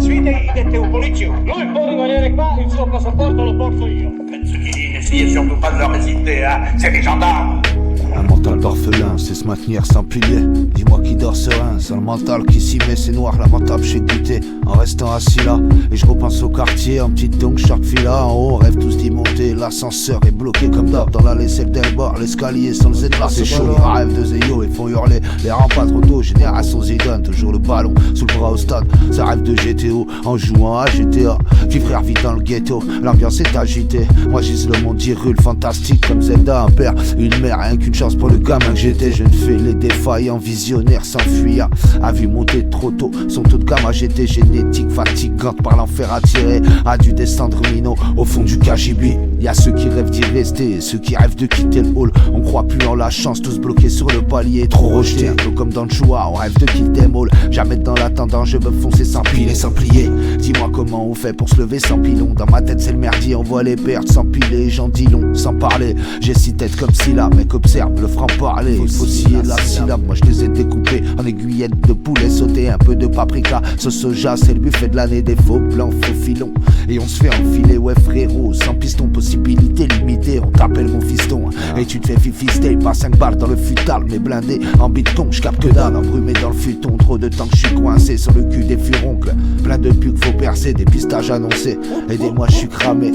sfide dette un polizio. Lui può rimanere qua, il suo passaporto lo porto io. Penso qu'il n'essayait surtout pas de leur résister, hein. C'est des gendarmes. Un mental d'orphelin, c'est se maintenir sans pilier. Dis-moi qui dort serein, c'est le mental qui s'y met. C'est noir, lamentable, j'ai goûté en restant assis là. Et je repense au quartier, en petite donc chaque fila. En haut, on rêve tous d'y monter. L'ascenseur est bloqué comme d'hab dans la laisselle d'Elbar. L'escalier sans le Z là, c'est chaud. Les rêves de Zeyo, ils font hurler. Les rangs pas trop tôt, génération Zidane. Toujours le ballon sous le bras au stade. Ça rêve de GTO en jouant à GTA. Puis frère vit dans le ghetto, l'ambiance est agitée. Moi j'ise le monde d'Hyrule, fantastique comme Zelda. Un père, une mère, rien qu'une chance pour le gamin que j'étais. Je ne fais les défaillants, visionnaires s'enfuir. A vu monter trop tôt, son taux de gamma j'étais génétique, fatigante par l'enfer attiré. A dû descendre minot au fond du KGB. Y'a ceux qui rêvent d'y rester et ceux qui rêvent de quitter le hall. On croit plus en la chance, tous bloqués sur le palier. Trop rejeté, un peu comme dans le choix, on rêve de quitter le hall. Jamais dans l'attendant, je veux foncer sans piler, sans plier. Dis-moi comment on fait pour se lever sans pilon. Dans ma tête c'est le merdier, on voit les pertes sans piler. J'en dis long, sans parler. J'ai 6 têtes comme syllabes, mec observe le franc-parler. Il faut scier la syllabe, moi je les ai découpés en aiguillettes de poulet sauté. Un peu de paprika, sauce soja, c'est le buffet de l'année. Des faux blancs, faux filons. Et on se fait enfiler, ouais frérot. Sans piston, possibilité limitée. On t'appelle mon fiston et tu te fais fifister. Pas 5 balles dans le futal, mais blindé en bitcon. J'capte que dalle, embrumé dans le futon. Trop de temps que je suis coincé sur le cul des furoncles. Plein de pubs, faut percer, des pistages annoncés. Aidez-moi, je suis cramé.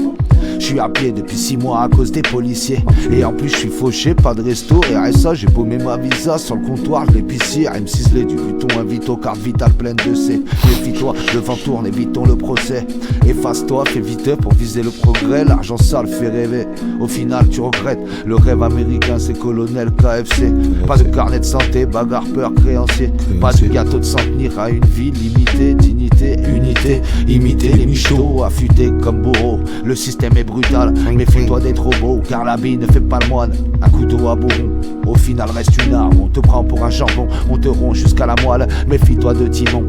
Je suis à pied depuis 6 mois à cause des policiers. Et en plus je suis fauché, pas de resto. RSA, j'ai paumé ma visa sur le comptoir de l'épicier. M6 les du buton, invite aux cartes vitales pleines de C. Méfie-toi, le vent tourne, évitons le procès. Efface-toi, fais vite pour viser le progrès. L'argent sale fait rêver, au final tu regrettes. Le rêve américain c'est colonel KFC. Pas de carnet de santé, bagarre, peur, créancier. Pas de gâteau de centenaire à une vie limitée. Dignité, unité, imiter les michetots. Affûtés comme bourreau, le système est brutal. Méfie-toi d'être trop beau, car la bille ne fait pas le moine. Un couteau à bourron, au final reste une arme. On te prend pour un jambon, on te rompt jusqu'à la moelle. Méfie-toi de Timon,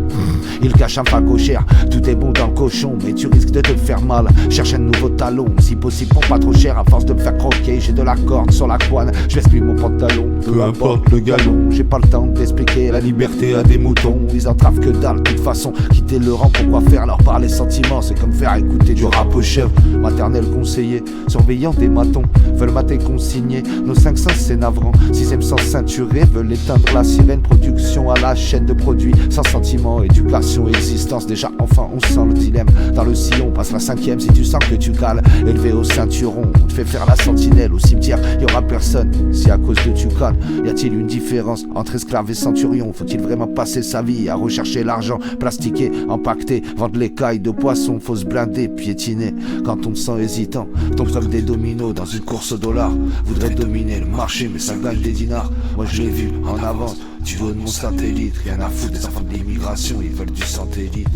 il cache un pack cher. Tout est bon dans le cochon, mais tu risques de te faire mal. Cherche un nouveau talon, si possible pour pas trop cher. À force de me faire croquer, j'ai de la corde sur la couenne. Je laisse plus mon pantalon, peu importe le galon. J'ai pas le temps d'expliquer la liberté à des moutons. Ils entravent que dalle, de toute façon. Quitter le rang, pourquoi faire leur part les sentiments? C'est comme faire écouter du rap au chef. Maternel conseiller, surveillant des matons. Veulent mater consigner, nos 500 c'est navrant. 6ème sens ceinturé, veulent éteindre la sirène. Production à la chaîne de produits, sans sentiment, éducation, existence. Déjà enfin on sent le dilemme. Dans le sillon, passe la 5ème si tu sens que tu cales. Élevé au ceinturon, on te fait faire la sentinelle. Au cimetière, y'aura personne, si à cause de tu cales. Y a-t-il une différence entre esclave et centurion? Faut-il vraiment passer sa vie à rechercher l'argent, plastiqué, empaqueté, vendre les cailles de poisson? Faut se blinder, piétiner quand on se sent hésitant. Tombe comme des dominos dans une course au dollar. Voudrait dominer le marché mais ça gagne des dinars. Moi je l'ai vu en avance, tu veux de mon satellite. Rien à foutre des enfants de l'immigration, ils veulent du satellite.